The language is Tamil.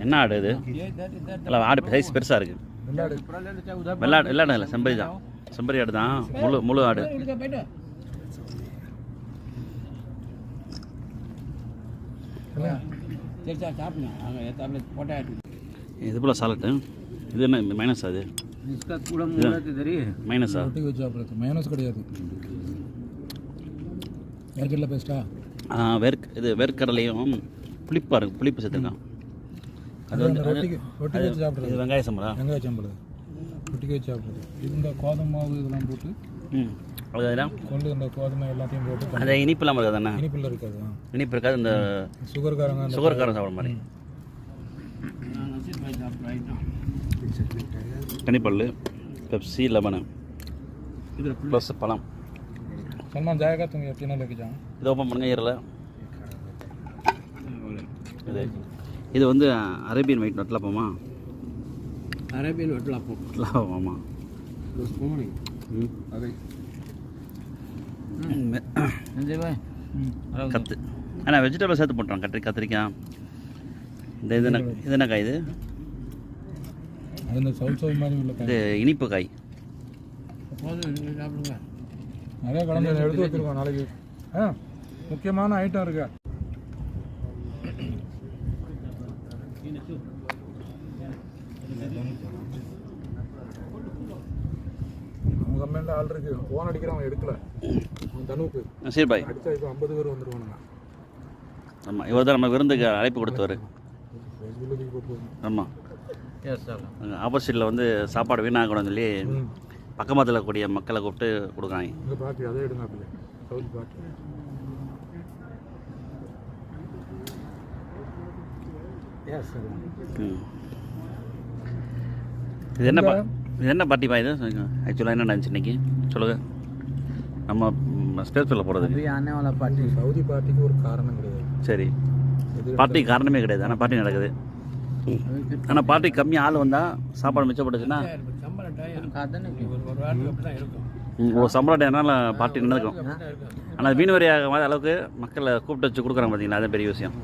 என்ன ஆடு இது? இல்லை ஆடு சைஸ் பெருசாக இருக்குது. வெள்ளாடு வெள்ளாடு இல்லை, செம்பரி தான். செம்பரி ஆடு தான், முழு ஆடு. இது போல் சாலட்டு. இது என்ன இந்த மைனஸ்? அது மைனஸா? மைனஸ் கிடையாது. வேர்க்கடலை பேஸ்ட்டா? இது வேர்க்கடலையும் புளிப்பாக இருக்குது, புளிப்பு சேர்த்துருக்கான். அது வந்து ரொட்டிக்கு வச்சு சாப்பிட்றது. இது வெங்காய சம்பளா? வெங்காய சாப்பிட்றது, ரொட்டிக்கு வச்சு சாப்பிட்றது. இந்த கோதுமை மாவு இதெல்லாம் போட்டு அதெல்லாம் கொண்டு இந்த கோதுமை எல்லாத்தையும் போட்டு. அது இனிப்பு இல்லாமல் இருக்காது தானே? இனிப்பில் இருக்காது. இனிப்பு இருக்காது. இந்த சுகர்காரன் சாப்பிட்ற மாதிரி. கனிப்பல், பெப்சி, லெமனு, ப்ளஸ் பழம். सलमान जाएगा तुम तीनों लेके जाओ. இது ஓப்பன் பண்ணுங்க. ஈரல இது வந்து அரேபியன் ஒயிட் வட்டலாப்பமா? அரேபியன் வட்டலாப்பம். ஆமாம். கத்து ஆனால் வெஜிடபிள் சேர்த்து போட்டுறோம். கத்திரிக்காய். இது என்ன காய்? இது இது இனிப்பு காய். நிறைய கலந்து எடுத்து வச்சுருக்கோம் நாளைக்கு. முக்கியமான ஐட்டம் இருக்கு. அவங்க கம்பெனியில் ஆள் இருக்கு. ஃபோன் அடிக்கிறவன் எடுக்கல. தனுக்கு சரி பாய் அடிச்சா இப்போ 50 பேர் வந்துருவானுங்க. ஆமாம், இவர் தான் நம்ம விருந்துக்கு அழைப்பு கொடுத்தவர். ஆமாம், ஆப்போசிட்டில் வந்து சாப்பாடு வீணாகணும்னு சொல்லி பக்கமத்தில் கூடிய மக்களை கூப்பிட்டு கொடுக்குறாங்க. இங்கே பாட்டி அதே எடுங்க. அப்படி சவுதி பாட்டி. இது என்ன பார்ட்டிப்பா? இது ஆக்சுவலாக என்ன நடந்துச்சு இன்னைக்கு சொல்லுங்கள். நம்ம ஸ்டேட் சொல்ல போகிறது பாட்டி. சவுதி பாட்டிக்கு ஒரு காரணம் கிடையாது. சரி, பார்ட்டிக்கு காரணமே கிடையாது. ஆனால் பார்ட்டி நடக்குது. ஆனால் பார்ட்டி கம்மியாக ஆள் வந்தால் சாப்பாடு மிச்சப்பட்டுச்சுன்னா சம்பளம் டைம்னால பார்ட்டி நடக்கும். ஆனால் வீண் வரியாகாத அளவுக்கு மக்களை கூப்பிட்டு வச்சு கொடுக்குறாங்க. பார்த்தீங்களா, அது பெரிய விஷயம்.